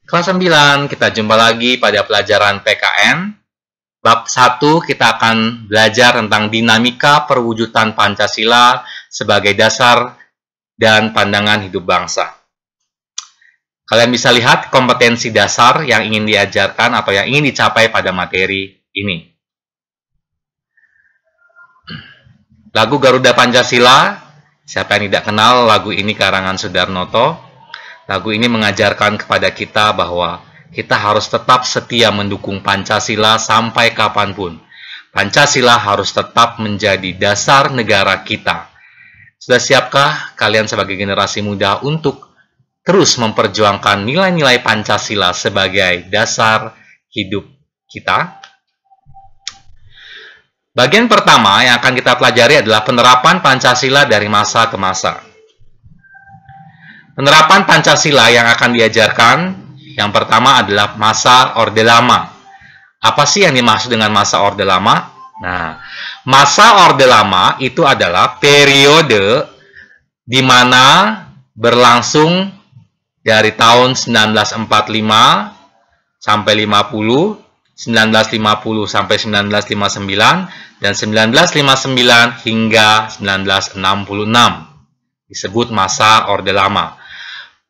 Kelas 9, kita jumpa lagi pada pelajaran PKN. Bab 1, kita akan belajar tentang dinamika perwujudan Pancasila sebagai dasar dan pandangan hidup bangsa. Kalian bisa lihat kompetensi dasar yang ingin diajarkan atau yang ingin dicapai pada materi ini. Lagu Garuda Pancasila, siapa yang tidak kenal lagu ini karangan Sudarnoto? Lagu ini mengajarkan kepada kita bahwa kita harus tetap setia mendukung Pancasila sampai kapanpun. Pancasila harus tetap menjadi dasar negara kita. Sudah siapkah kalian sebagai generasi muda untuk terus memperjuangkan nilai-nilai Pancasila sebagai dasar hidup kita? Bagian pertama yang akan kita pelajari adalah penerapan Pancasila dari masa ke masa. Penerapan Pancasila yang akan diajarkan, yang pertama adalah masa Orde Lama. Apa sih yang dimaksud dengan masa Orde Lama? Nah, masa Orde Lama itu adalah periode di mana berlangsung dari tahun 1945 sampai 50, 1950 sampai 1959, dan 1959 hingga 1966. Disebut masa Orde Lama.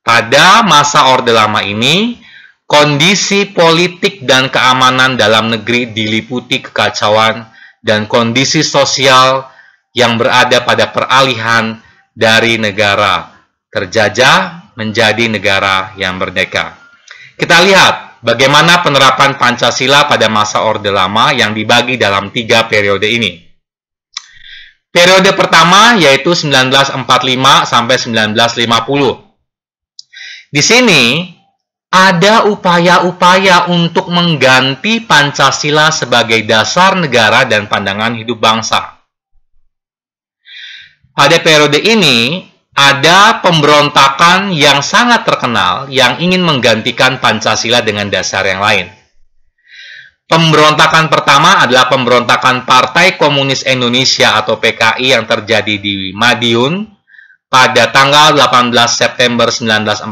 Pada masa Orde Lama ini, kondisi politik dan keamanan dalam negeri diliputi kekacauan dan kondisi sosial yang berada pada peralihan dari negara terjajah menjadi negara yang merdeka. Kita lihat bagaimana penerapan Pancasila pada masa Orde Lama yang dibagi dalam 3 periode ini. Periode pertama yaitu 1945 sampai 1950. Di sini ada upaya-upaya untuk mengganti Pancasila sebagai dasar negara dan pandangan hidup bangsa. Pada periode ini ada pemberontakan yang sangat terkenal yang ingin menggantikan Pancasila dengan dasar yang lain. Pemberontakan pertama adalah pemberontakan Partai Komunis Indonesia atau PKI yang terjadi di Madiun pada tanggal 18 September 1948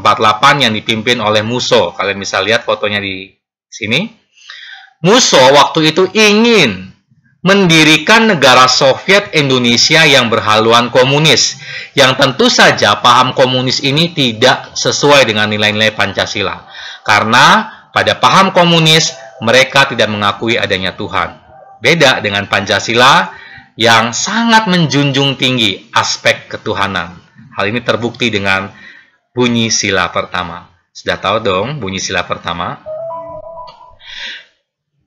yang dipimpin oleh Musso. Kalian bisa lihat fotonya di sini. Musso waktu itu ingin mendirikan negara Soviet Indonesia yang berhaluan komunis, yang tentu saja paham komunis ini tidak sesuai dengan nilai-nilai Pancasila. Karena pada paham komunis mereka tidak mengakui adanya Tuhan. Beda dengan Pancasila yang sangat menjunjung tinggi aspek ketuhanan. Hal ini terbukti dengan bunyi sila pertama. Sudah tahu dong bunyi sila pertama?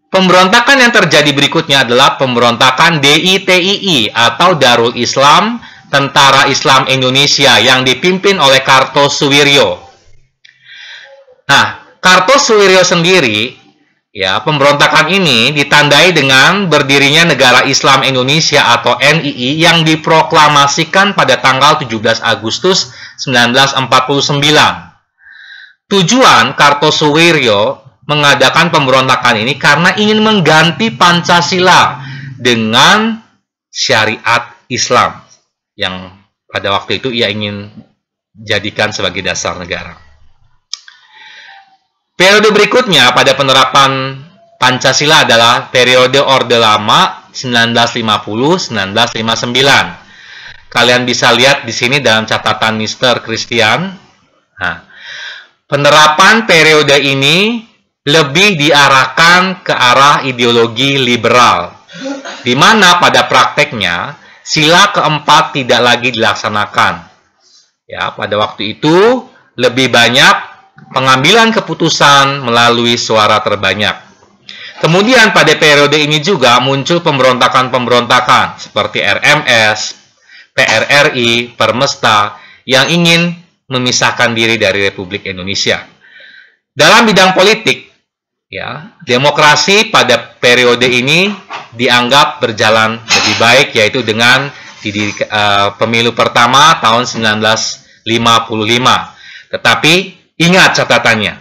Pemberontakan yang terjadi berikutnya adalah pemberontakan DITII atau Darul Islam, Tentara Islam Indonesia yang dipimpin oleh Kartosuwiryo. Nah, Kartosuwiryo sendiri, ya, pemberontakan ini ditandai dengan berdirinya Negara Islam Indonesia atau NII yang diproklamasikan pada tanggal 17 Agustus 1949. Tujuan Kartosuwiryo mengadakan pemberontakan ini karena ingin mengganti Pancasila dengan syariat Islam yang pada waktu itu ia ingin jadikan sebagai dasar negara. Periode berikutnya pada penerapan Pancasila adalah periode Orde Lama 1950-1959. Kalian bisa lihat di sini dalam catatan Mr. Christian. Nah, penerapan periode ini lebih diarahkan ke arah ideologi liberal, di mana pada prakteknya sila keempat tidak lagi dilaksanakan. Ya, pada waktu itu lebih banyak pengambilan keputusan melalui suara terbanyak. Kemudian pada periode ini juga muncul pemberontakan-pemberontakan seperti RMS, PRRI, Permesta yang ingin memisahkan diri dari Republik Indonesia. Dalam bidang politik, ya, demokrasi pada periode ini dianggap berjalan lebih baik, yaitu dengan pemilu pertama tahun 1955. Tetapi ingat catatannya,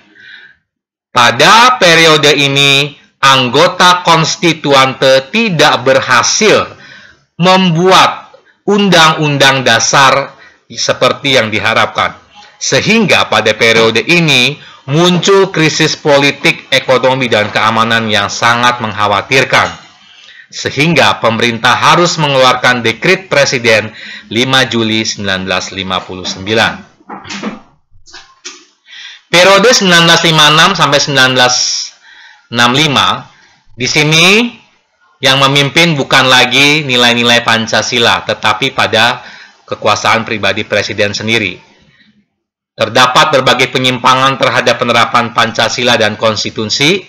pada periode ini anggota konstituante tidak berhasil membuat undang-undang dasar seperti yang diharapkan. Sehingga pada periode ini muncul krisis politik, ekonomi, dan keamanan yang sangat mengkhawatirkan, sehingga pemerintah harus mengeluarkan dekret Presiden 5 Juli 1959. Periode 1956 sampai 1965, di sini yang memimpin bukan lagi nilai-nilai Pancasila, tetapi pada kekuasaan pribadi Presiden sendiri. Terdapat berbagai penyimpangan terhadap penerapan Pancasila dan konstitusi.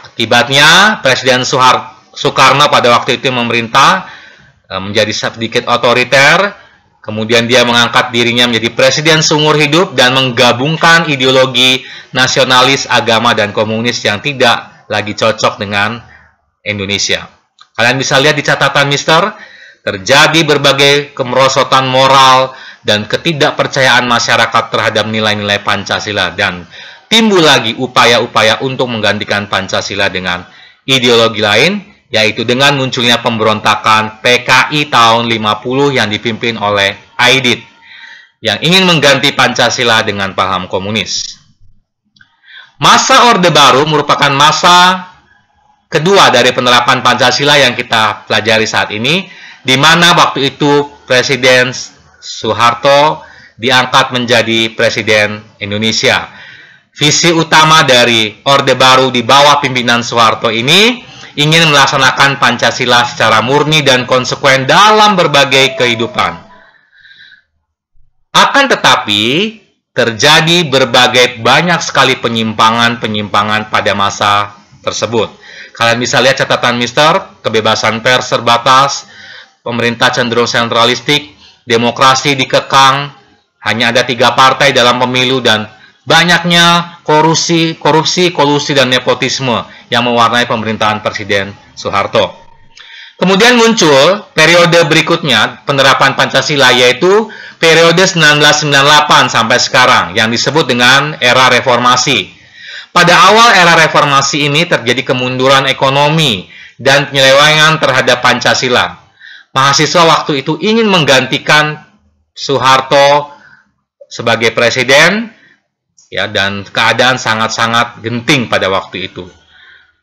Akibatnya, Presiden Soekarno pada waktu itu memerintah menjadi sedikit otoriter. Kemudian dia mengangkat dirinya menjadi presiden seumur hidup dan menggabungkan ideologi nasionalis, agama, dan komunis yang tidak lagi cocok dengan Indonesia. Kalian bisa lihat di catatan Mister, terjadi berbagai kemerosotan moral dan ketidakpercayaan masyarakat terhadap nilai-nilai Pancasila, dan timbul lagi upaya-upaya untuk menggantikan Pancasila dengan ideologi lain, yaitu dengan munculnya pemberontakan PKI tahun 50 yang dipimpin oleh Aidit yang ingin mengganti Pancasila dengan paham komunis. Masa Orde Baru merupakan masa kedua dari penerapan Pancasila yang kita pelajari saat ini, di mana waktu itu Presiden Soeharto diangkat menjadi Presiden Indonesia. Visi utama dari Orde Baru di bawah pimpinan Soeharto ini ingin melaksanakan Pancasila secara murni dan konsekuen dalam berbagai kehidupan. Akan tetapi, terjadi banyak sekali penyimpangan pada masa tersebut. Kalian bisa lihat catatan Mister, kebebasan pers terbatas, pemerintah cenderung sentralistik, demokrasi dikekang, hanya ada 3 partai dalam pemilu, dan banyaknya korupsi, kolusi, dan nepotisme yang mewarnai pemerintahan Presiden Soeharto. Kemudian muncul periode berikutnya penerapan Pancasila, yaitu periode 1998 sampai sekarang yang disebut dengan era reformasi. Pada awal era reformasi ini terjadi kemunduran ekonomi dan penyelewengan terhadap Pancasila. Mahasiswa waktu itu ingin menggantikan Soeharto sebagai presiden, ya, dan keadaan sangat-sangat genting pada waktu itu.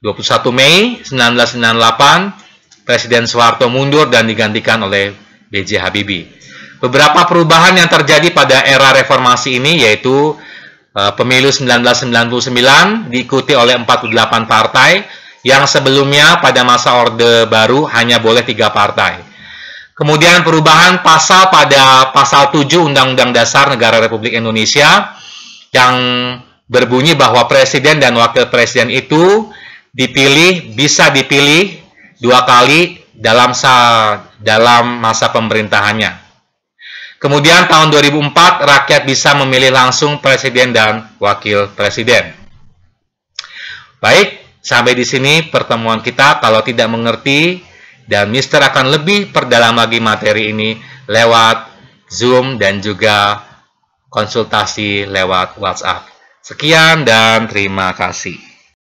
21 Mei 1998, Presiden Soeharto mundur dan digantikan oleh B.J. Habibie. Beberapa perubahan yang terjadi pada era reformasi ini yaitu pemilu 1999 diikuti oleh 48 partai yang sebelumnya pada masa Orde Baru hanya boleh 3 partai. Kemudian perubahan pada pasal 7 Undang-Undang Dasar Negara Republik Indonesia yang berbunyi bahwa presiden dan wakil presiden itu bisa dipilih 2 kali dalam masa pemerintahannya. Kemudian tahun 2004 rakyat bisa memilih langsung presiden dan wakil presiden. Baik, sampai di sini pertemuan kita. Kalau tidak mengerti, dan Mister akan lebih perdalam lagi materi ini lewat Zoom dan juga konsultasi lewat WhatsApp. Sekian dan terima kasih.